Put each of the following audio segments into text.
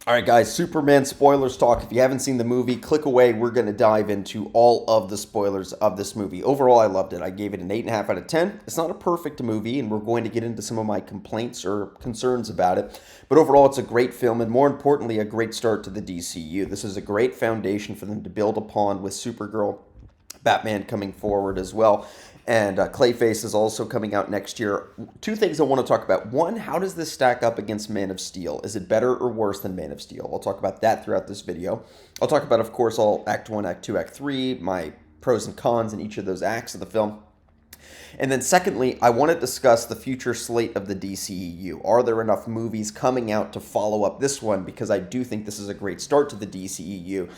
All right, guys, Superman spoilers talk. If you haven't seen the movie, click away. We're going to dive into all of the spoilers of this movie. Overall, I loved it. I gave it an 8.5 out of 10. It's not a perfect movie, and we're going to get into some of my complaints or concerns about it. But overall, it's a great film, and more importantly, a great start to the DCU. This is a great foundation for them to build upon with Supergirl, Batman coming forward as well. And Clayface is also coming out next year. Two things I want to talk about. One, how does this stack up against Man of Steel? Is it better or worse than Man of Steel? I'll talk about that throughout this video. I'll talk about, of course, all Act 1, Act 2, Act 3, my pros and cons in each of those acts of the film. And then secondly, I want to discuss the future slate of the DCEU. Are there enough movies coming out to follow up this one? Because I do think this is a great start to the DCU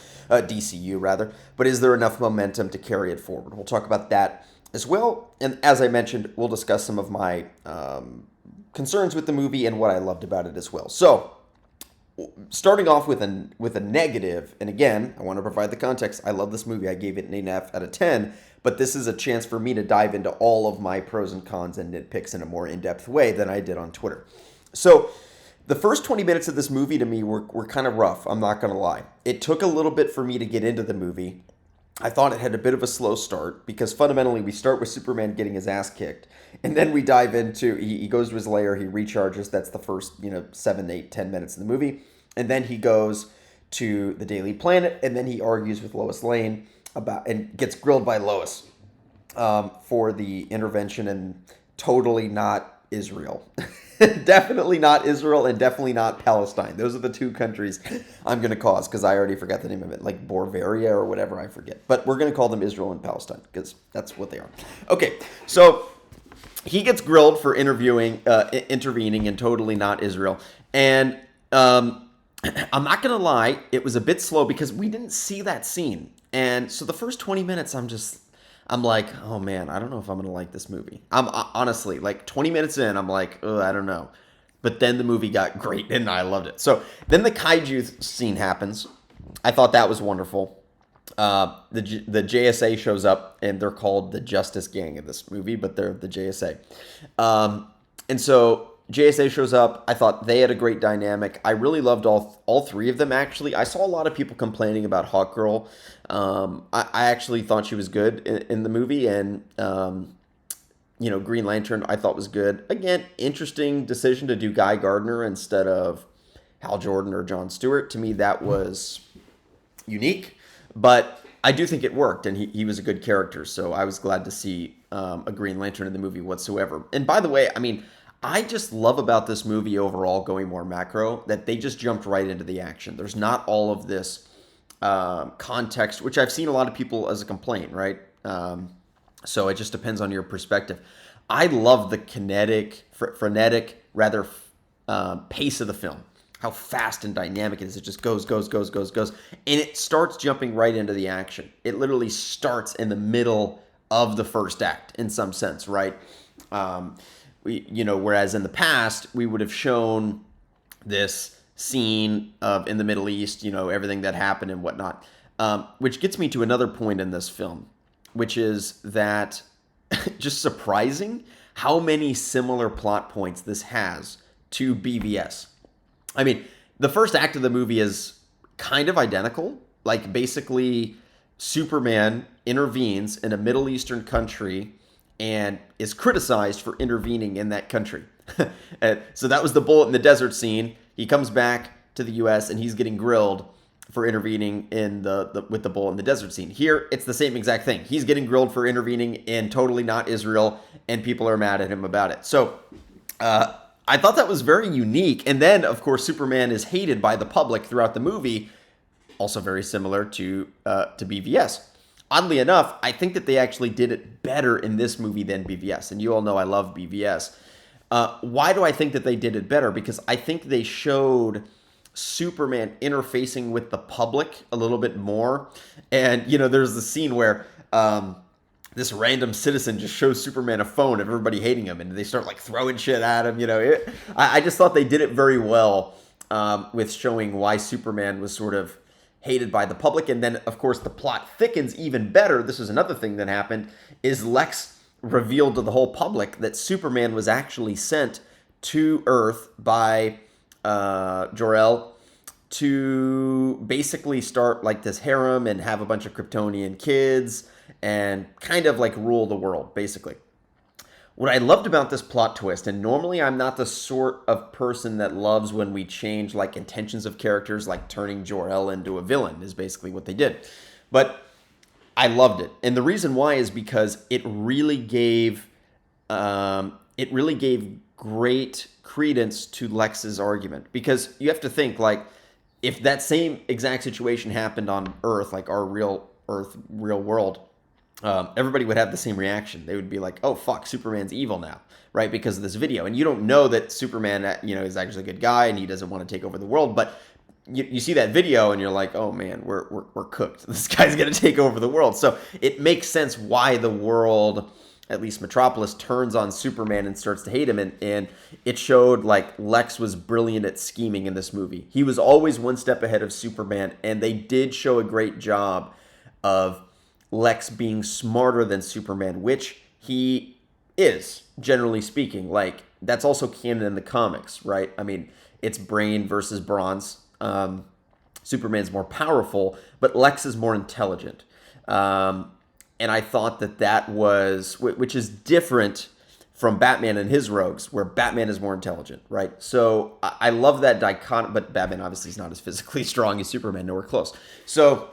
rather. But is there enough momentum to carry it forward? We'll talk about that as well. And as I mentioned, we'll discuss some of my concerns with the movie and what I loved about it as well. So, starting off with a negative, and again, I want to provide the context. I love this movie. I gave it an 8.5 out of 10, but this is a chance for me to dive into all of my pros and cons and nitpicks in a more in-depth way than I did on Twitter. So, the first 20 minutes of this movie to me were kind of rough, I'm not going to lie. It took a little bit for me to get into the movie. I thought it had a bit of a slow start because fundamentally we start with Superman getting his ass kicked. And then we dive into, he goes to his lair, he recharges. That's the first, 7, 8, 10 minutes of the movie. And then he goes to the Daily Planet and then he argues with Lois Lane about, and gets grilled by Lois for the intervention and totally not Israel. Definitely not Israel and definitely not Palestine. Those are the two countries I'm going to cause because I already forgot the name of it, like Borvaria or whatever, I forget. But we're going to call them Israel and Palestine because that's what they are. Okay, so he gets grilled for intervening in totally not Israel. And I'm not going to lie, it was a bit slow because we didn't see that scene. And so the first 20 minutes, I'm like, oh man, I don't know if I'm gonna like this movie. I'm honestly like 20 minutes in, I'm like, oh, I don't know. But then the movie got great and I loved it. So then the kaiju scene happens. I thought that was wonderful. The JSA shows up and they're called the Justice Gang in this movie, but they're the JSA. And so JSA shows up. I thought they had a great dynamic. I really loved all three of them, actually. I saw a lot of people complaining about Hawkgirl. I actually thought she was good in the movie. And, Green Lantern I thought was good. Again, interesting decision to do Guy Gardner instead of Hal Jordan or Jon Stewart. To me, that was unique. But I do think it worked, and he was a good character. So I was glad to see a Green Lantern in the movie whatsoever. And by the way, I just love about this movie overall, going more macro, that they just jumped right into the action. There's not all of this context, which I've seen a lot of people as a complaint, right? So it just depends on your perspective. I love the frenetic, rather, pace of the film. How fast and dynamic it is. It just goes. And it starts jumping right into the action. It literally starts in the middle of the first act, in some sense, right? Whereas in the past, we would have shown this scene of in the Middle East, everything that happened and whatnot. Which gets me to another point in this film, which is that just surprising how many similar plot points this has to BVS. The first act of the movie is kind of identical. Like, basically, Superman intervenes in a Middle Eastern country and is criticized for intervening in that country. So that was the bullet in the desert scene. He comes back to the U.S. and he's getting grilled for intervening in with the bullet in the desert scene. Here, it's the same exact thing. He's getting grilled for intervening in totally not Israel, and people are mad at him about it. So I thought that was very unique. And then, of course, Superman is hated by the public throughout the movie, also very similar to BVS. Oddly enough, I think that they actually did it better in this movie than BVS. And you all know I love BVS. Why do I think that they did it better? Because I think they showed Superman interfacing with the public a little bit more. And, there's the scene where this random citizen just shows Superman a phone of everybody hating him. And they start, throwing shit at him. I just thought they did it very well with showing why Superman was sort of hated by the public. And then, of course, the plot thickens even better. This is another thing that happened, is Lex revealed to the whole public that Superman was actually sent to Earth by Jor-El to basically start like this harem and have a bunch of Kryptonian kids and kind of like rule the world, basically. What I loved about this plot twist, and normally I'm not the sort of person that loves when we change like intentions of characters, like turning Jor-El into a villain is basically what they did. But I loved it. And the reason why is because it really gave great credence to Lex's argument. Because you have to think, like, if that same exact situation happened on Earth, like our real Earth, real world, everybody would have the same reaction. They would be like, "Oh fuck, Superman's evil now," right? Because of this video, and you don't know that Superman, is actually a good guy and he doesn't want to take over the world. But you see that video and you're like, "Oh man, we're cooked. This guy's gonna take over the world." So it makes sense why the world, at least Metropolis, turns on Superman and starts to hate him. And it showed like Lex was brilliant at scheming in this movie. He was always one step ahead of Superman, and they did show a great job of Lex being smarter than Superman, which he is, generally speaking. Like, that's also canon in the comics, right? I mean, it's brain versus bronze. Superman's more powerful, but Lex is more intelligent. And I thought that was, which is different from Batman and his rogues, where Batman is more intelligent, right? So I love that dichotomy, but Batman obviously is not as physically strong as Superman, nowhere close. So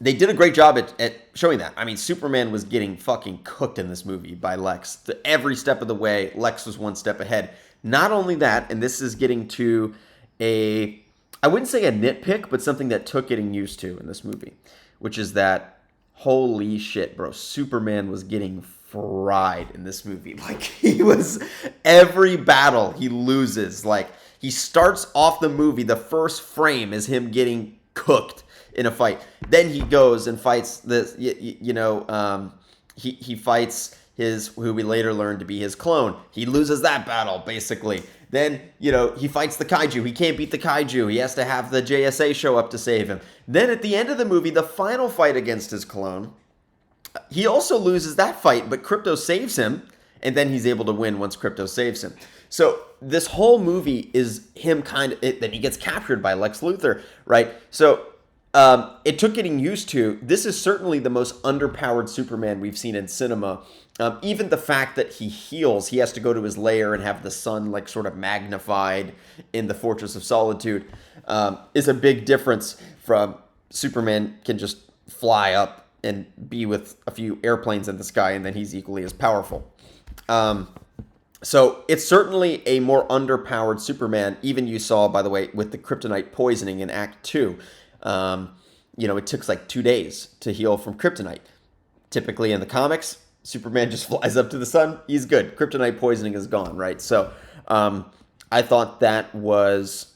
they did a great job at showing that. I mean, Superman was getting fucking cooked in this movie by Lex. Every step of the way, Lex was one step ahead. Not only that, and this is getting to I wouldn't say a nitpick, but something that took getting used to in this movie, which is that, holy shit, bro, Superman was getting fried in this movie. Like, he was, every battle he loses. Like, he starts off the movie, the first frame is him getting cooked in a fight. Then he goes and fights this, he fights who we later learned to be his clone. He loses that battle, basically. Then, he fights the kaiju. He can't beat the kaiju. He has to have the JSA show up to save him. Then at the end of the movie, the final fight against his clone, he also loses that fight, but Krypto saves him, and then he's able to win once Krypto saves him. So this whole movie is him then he gets captured by Lex Luthor, right? So it took getting used to. This is certainly the most underpowered Superman we've seen in cinema. Even the fact that he heals, he has to go to his lair and have the sun like sort of magnified in the Fortress of Solitude, is a big difference from Superman can just fly up and be with a few airplanes in the sky, and then he's equally as powerful. So it's certainly a more underpowered Superman. Even you saw, by the way, with the kryptonite poisoning in Act 2. It took like 2 days to heal from kryptonite. Typically in the comics, Superman just flies up to the sun. He's good. Kryptonite poisoning is gone, right? So I thought that was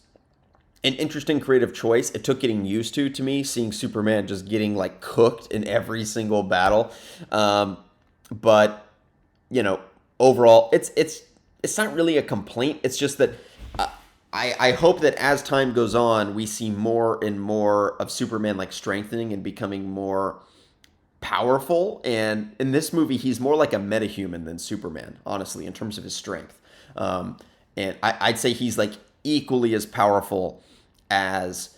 an interesting creative choice. It took getting used to me, seeing Superman just getting like cooked in every single battle. But overall, it's not really a complaint. It's just that I hope that as time goes on, we see more and more of Superman like strengthening and becoming more powerful. And in this movie, he's more like a metahuman than Superman, honestly, in terms of his strength. And I'd say he's like equally as powerful as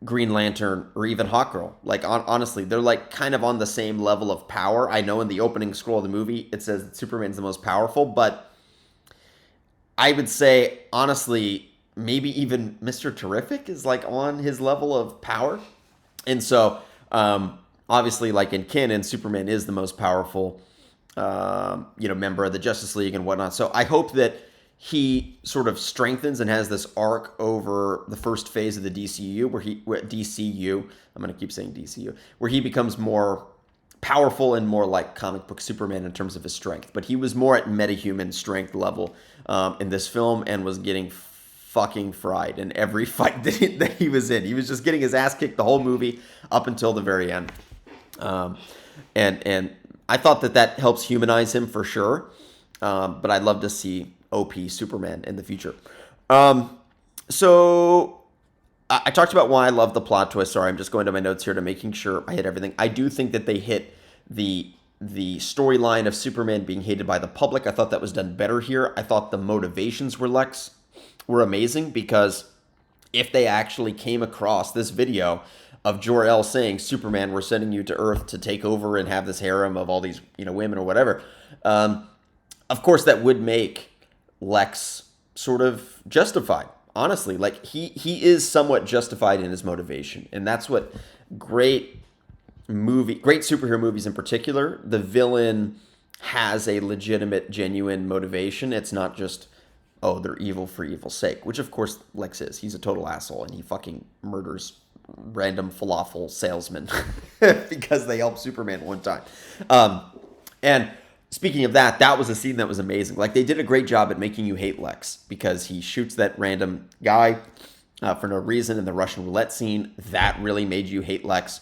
Green Lantern or even Hawkgirl. Like, honestly, they're like kind of on the same level of power. I know in the opening scroll of the movie, it says that Superman's the most powerful, but I would say, honestly, maybe even Mr. Terrific is like on his level of power. And so, obviously, like in canon, Superman is the most powerful, member of the Justice League and whatnot. So I hope that he sort of strengthens and has this arc over the first phase of the DCU, I'm going to keep saying DCU, where he becomes more powerful and more like comic book Superman in terms of his strength. But he was more at metahuman strength level in this film and was getting fucking fried in every fight that he was in. He was just getting his ass kicked the whole movie up until the very end. And I thought that helps humanize him for sure. But I'd love to see OP Superman in the future. So I talked about why I love the plot twist. Sorry, I'm just going to my notes here to making sure I hit everything. I do think that they hit the storyline of Superman being hated by the public. I thought that was done better here. I thought the motivations were amazing because if they actually came across this video of Jor-El saying, Superman, we're sending you to Earth to take over and have this harem of all these, women or whatever. Um, of course, that would make Lex sort of justified. Honestly, like he is somewhat justified in his motivation, and that's what great great superhero movies in particular. The villain has a legitimate, genuine motivation. It's not just, oh, they're evil for evil's sake, which of course Lex is. He's a total asshole, and he fucking murders random falafel salesmen because they helped Superman one time. And speaking of that, that was a scene that was amazing. Like, they did a great job at making you hate Lex because he shoots that random guy for no reason in the Russian roulette scene. That really made you hate Lex.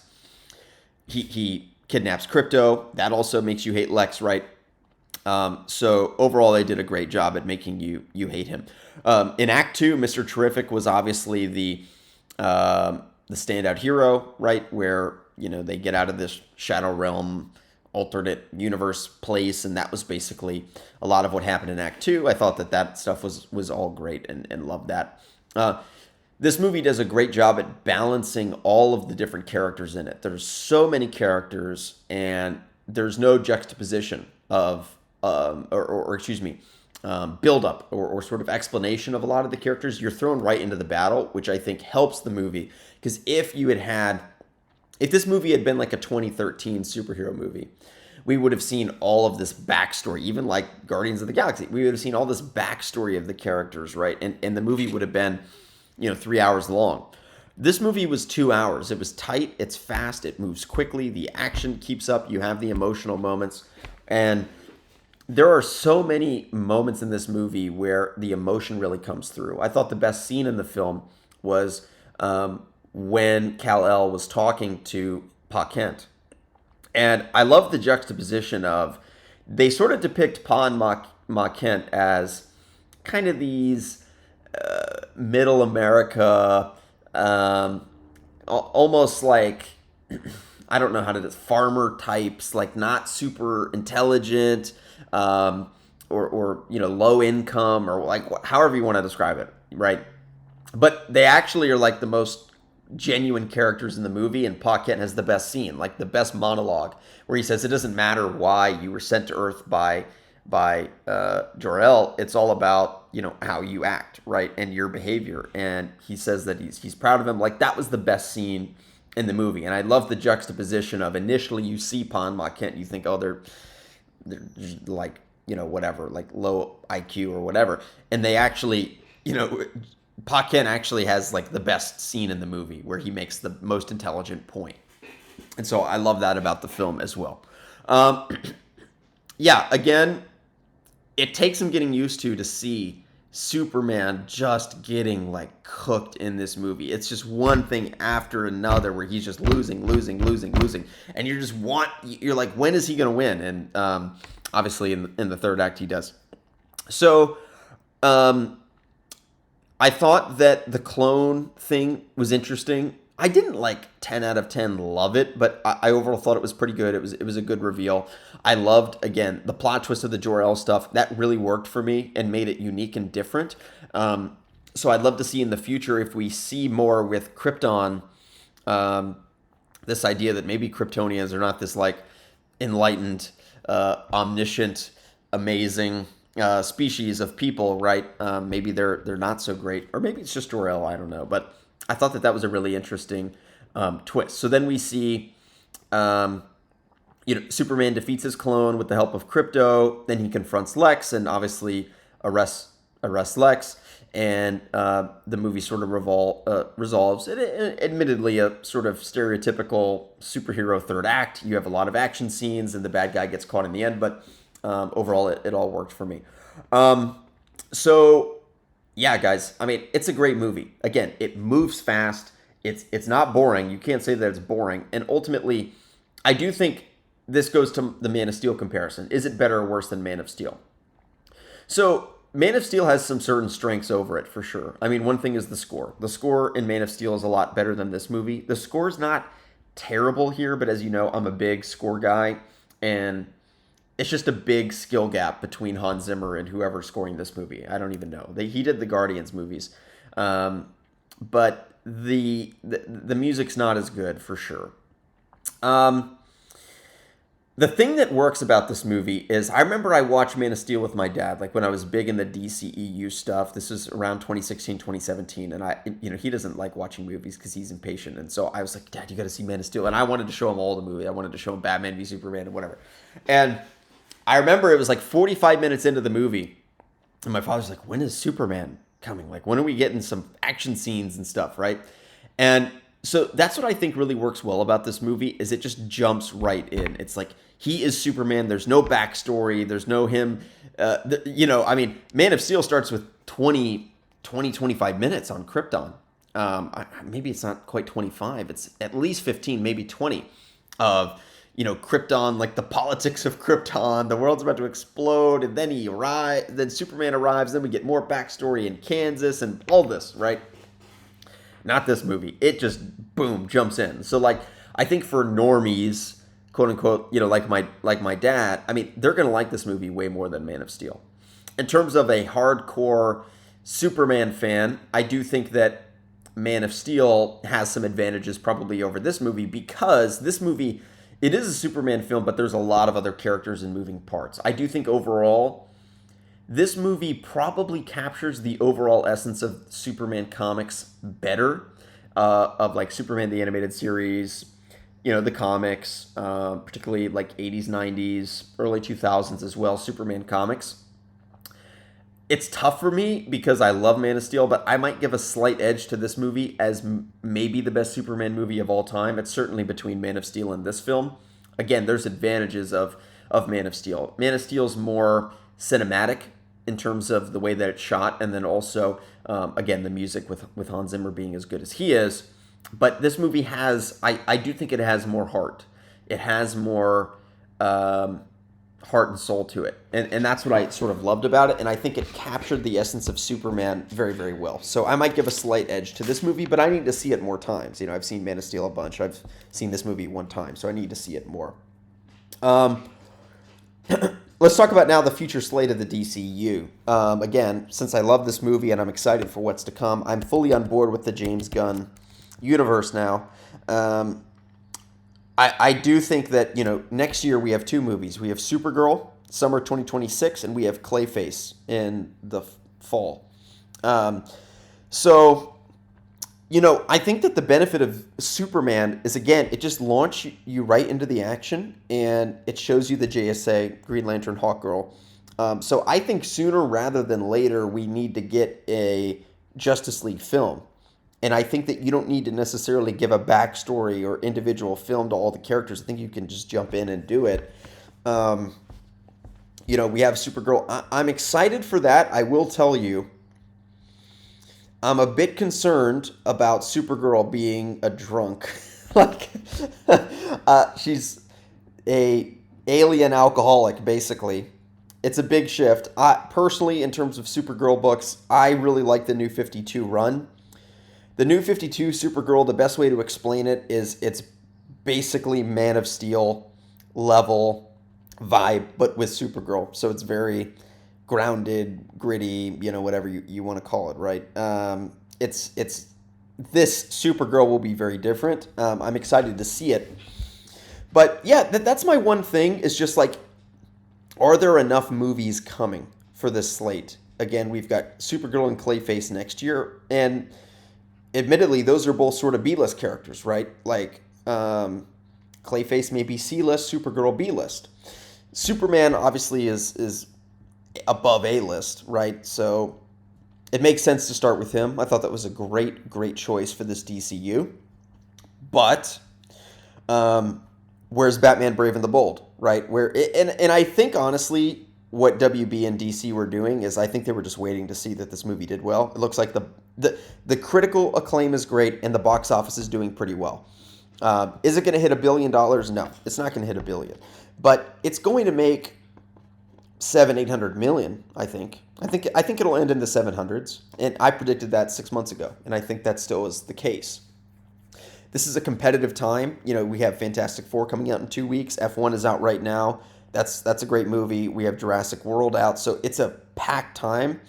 He kidnaps Crypto. That also makes you hate Lex, right? So overall, they did a great job at making you hate him. In Act 2, Mr. Terrific was obviously the standout hero, right? Where, they get out of this Shadow Realm alternate universe place, and that was basically a lot of what happened in Act 2. I thought that stuff was all great and loved that. This movie does a great job at balancing all of the different characters in it. There's so many characters, and there's no juxtaposition of, excuse me, build up or sort of explanation of a lot of the characters. You're thrown right into the battle, which I think helps the movie. Because if this movie had been like a 2013 superhero movie, we would have seen all of this backstory, even like Guardians of the Galaxy. We would have seen all this backstory of the characters, right? And the movie would have been, 3 hours long. This movie was 2 hours. It was tight. It's fast. It moves quickly. The action keeps up. You have the emotional moments. And there are so many moments in this movie where the emotion really comes through. I thought the best scene in the film was when Kal-El was talking to Pa Kent. And I love the juxtaposition of, they sort of depict Pa and Ma Kent as kind of these middle America, almost like, I don't know how to farmer types, like not super intelligent, or low income, or like however you want to describe it, right? But they actually are like the most genuine characters in the movie, and Pa Kent has the best scene, like the best monologue, where he says it doesn't matter why you were sent to Earth by Jor-El. It's all about how you act, right, and your behavior. And he says that he's proud of him. Like, that was the best scene in the movie. And I love the juxtaposition of, initially you see Pa and Ma Kent, you think, oh, they're like, whatever, like low IQ or whatever, and they actually, Pa Kent actually has like the best scene in the movie where he makes the most intelligent point. And so I love that about the film as well. Yeah, again, it takes some getting used to see Superman just getting like cooked in this movie. It's just one thing after another where he's just losing, and you're like, when is he going to win? And obviously in the third act he does. So I thought that the clone thing was interesting. I didn't like 10 out of 10 love it, but I overall thought it was pretty good. It was a good reveal. I loved, again, the plot twist of the Jor-El stuff. That really worked for me and made it unique and different. So I'd love to see in the future if we see more with Krypton, this idea that maybe Kryptonians are not this like enlightened, omniscient, amazing species of people, right? Maybe they're not so great, or maybe it's just Jor-El. I don't know, but I thought that was a really interesting twist. So then we see, Superman defeats his clone with the help of Crypto. Then he confronts Lex and obviously arrests Lex. And the movie sort of resolves. Admittedly, a sort of stereotypical superhero third act. You have a lot of action scenes, and the bad guy gets caught in the end. But overall, it all worked for me. So yeah, guys, I mean, it's a great movie. Again, it moves fast. It's not boring. You can't say that it's boring. And ultimately, I do think this goes to the Man of Steel comparison. Is it better or worse than Man of Steel? So Man of Steel has some certain strengths over it, for sure. I mean, one thing is the score. The score in Man of Steel is a lot better than this movie. The score's not terrible here, but as you know, I'm a big score guy, and it's just a big skill gap between Hans Zimmer and whoever's scoring this movie. I don't even know. He did the Guardians movies. but the music's not as good for sure. Um, the thing that works about this movie is I remember I watched Man of Steel with my dad, like when I was big in the DCEU stuff. This was around 2016, 2017. And he doesn't like watching movies because he's impatient. And so I was like, Dad, you got to see Man of Steel. And I wanted to show him all the movie. I wanted to show him Batman v Superman and whatever. And I remember it was like 45 minutes into the movie. And my father's like, when is Superman coming? Like, when are we getting some action scenes and stuff, right? And so that's what I think really works well about this movie is it just jumps right in. It's like he is Superman. There's no backstory. There's no him. Man of Steel starts with 25 minutes on Krypton. Maybe it's not quite 25. It's at least 15, maybe 20 of, Krypton, like the politics of Krypton. The world's about to explode, and then then Superman arrives. Then we get more backstory in Kansas and all this, right? Not this movie. It just boom jumps in. So like I think for normies, quote unquote, like my dad, I mean, they're gonna like this movie way more than Man of Steel. In terms of a hardcore Superman fan, I do think that Man of Steel has some advantages probably over this movie because this movie, it is a Superman film, but there's a lot of other characters and moving parts. I do think overall, this movie probably captures the overall essence of Superman comics better, of like Superman the Animated Series, the comics, particularly like 80s, 90s, early 2000s as well, Superman comics. It's tough for me because I love Man of Steel, but I might give a slight edge to this movie as maybe the best Superman movie of all time. It's certainly between Man of Steel and this film. Again, there's advantages of Man of Steel. Man of Steel's more cinematic in terms of the way that it's shot, and then also, again, the music with Hans Zimmer being as good as he is. But this movie has, I do think it has more heart. It has more heart and soul to it. And that's what I sort of loved about it. And I think it captured the essence of Superman very, very well. So I might give a slight edge to this movie, but I need to see it more times. I've seen Man of Steel a bunch. I've seen this movie one time, so I need to see it more. Let's talk about now the future slate of the DCU. Again, since I love this movie and I'm excited for what's to come, I'm fully on board with the James Gunn universe now. I do think that, next year we have two movies. We have Supergirl, summer 2026, and we have Clayface in the fall. I think that the benefit of Superman is, again, it just launches you right into the action, and it shows you the JSA, Green Lantern, Hawkgirl. So I think sooner rather than later, we need to get a Justice League film. And I think that you don't need to necessarily give a backstory or individual film to all the characters. I think you can just jump in and do it. We have Supergirl. I'm excited for that. I will tell you, I'm a bit concerned about Supergirl being a drunk. She's a alien alcoholic, basically. It's a big shift. Personally, in terms of Supergirl books, I really like the New 52 run. The New 52 Supergirl, the best way to explain it is it's basically Man of Steel level vibe, but with Supergirl. So it's very grounded, gritty, whatever you want to call it, right? It's this Supergirl will be very different. I'm excited to see it. But yeah, that's my one thing is just like, are there enough movies coming for this slate? Again, we've got Supergirl and Clayface next year, and admittedly, those are both sort of B-list characters, right? Like, Clayface may be C-list, Supergirl B-list. Superman obviously is above A-list, right? So it makes sense to start with him. I thought that was a great choice for this DCU. But where's Batman Brave and the Bold, right? And I think, honestly, what WB and DC were doing is I think they were just waiting to see that this movie did well. It looks like the critical acclaim is great and the box office is doing pretty well. Is it going to hit $1 billion? No, it's not going to hit $1 billion. But it's going to make 800 million, I think. I think it'll end in the 700s. And I predicted that 6 months ago. And I think that still is the case. This is a competitive time. We have Fantastic Four coming out in 2 weeks. F1 is out right now. That's a great movie. We have Jurassic World out. So it's a packed time.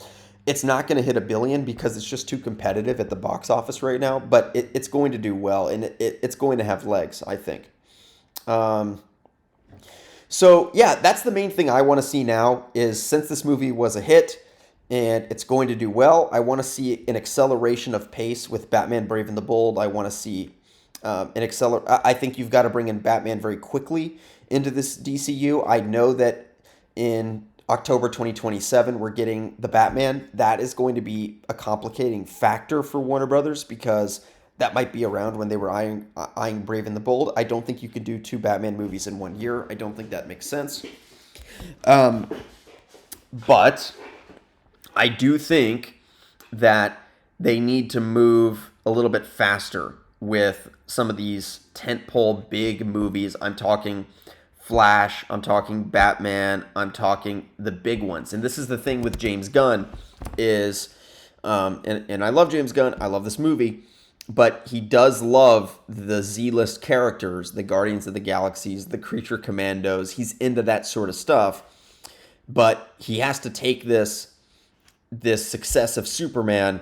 It's not going to hit a billion because it's just too competitive at the box office right now, but it's going to do well, and it's going to have legs, I think. Um, so yeah, that's the main thing I want to see now is since this movie was a hit and it's going to do well, I want to see an acceleration of pace with Batman Brave and the Bold. I want to see I think you've got to bring in Batman very quickly into this DCU. I know that in October 2027 we're getting the Batman. That is going to be a complicating factor for Warner Brothers because that might be around when they were eyeing Brave and the Bold. I don't think you could do two Batman movies in 1 year. I don't think that makes sense. But I do think that they need to move a little bit faster with some of these tentpole big movies. I'm talking Flash, I'm talking Batman, I'm talking the big ones. And this is the thing with James Gunn is, and I love James Gunn, I love this movie, but he does love the Z-list characters, the Guardians of the Galaxies, the Creature Commandos. He's into that sort of stuff. But he has to take this success of Superman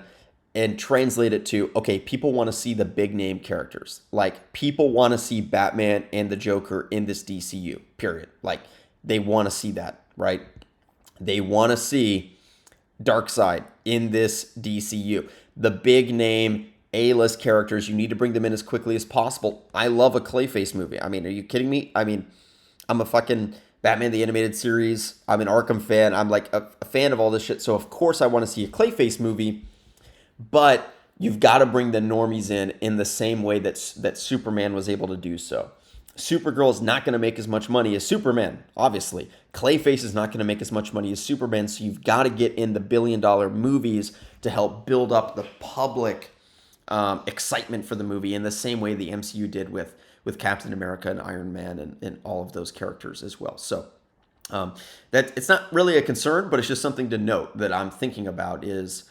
and translate it to, okay, people want to see the big name characters. Like, people want to see Batman and the Joker in this DCU, period. Like, they want to see that, right? They want to see Darkseid in this DCU. The big name A-list characters, you need to bring them in as quickly as possible. I love a Clayface movie. I mean, are you kidding me? I mean, I'm a fucking Batman the Animated Series. I'm an Arkham fan. I'm like a fan of all this shit. So, of course, I want to see a Clayface movie. But you've got to bring the normies in the same way that Superman was able to do so. Supergirl is not going to make as much money as Superman, obviously. Clayface is not going to make as much money as Superman, so you've got to get in the billion-dollar movies to help build up the public excitement for the movie in the same way the MCU did with Captain America and Iron Man and all of those characters as well. So that it's not really a concern, but it's just something to note that I'm thinking about is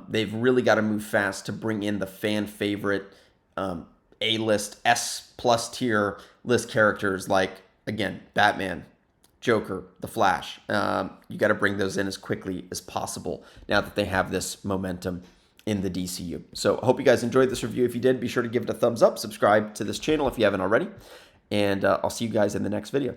they've really got to move fast to bring in the fan favorite A-list, S+ tier list characters like, again, Batman, Joker, The Flash. You got to bring those in as quickly as possible now that they have this momentum in the DCU. So I hope you guys enjoyed this review. If you did, be sure to give it a thumbs up, subscribe to this channel if you haven't already, and I'll see you guys in the next video.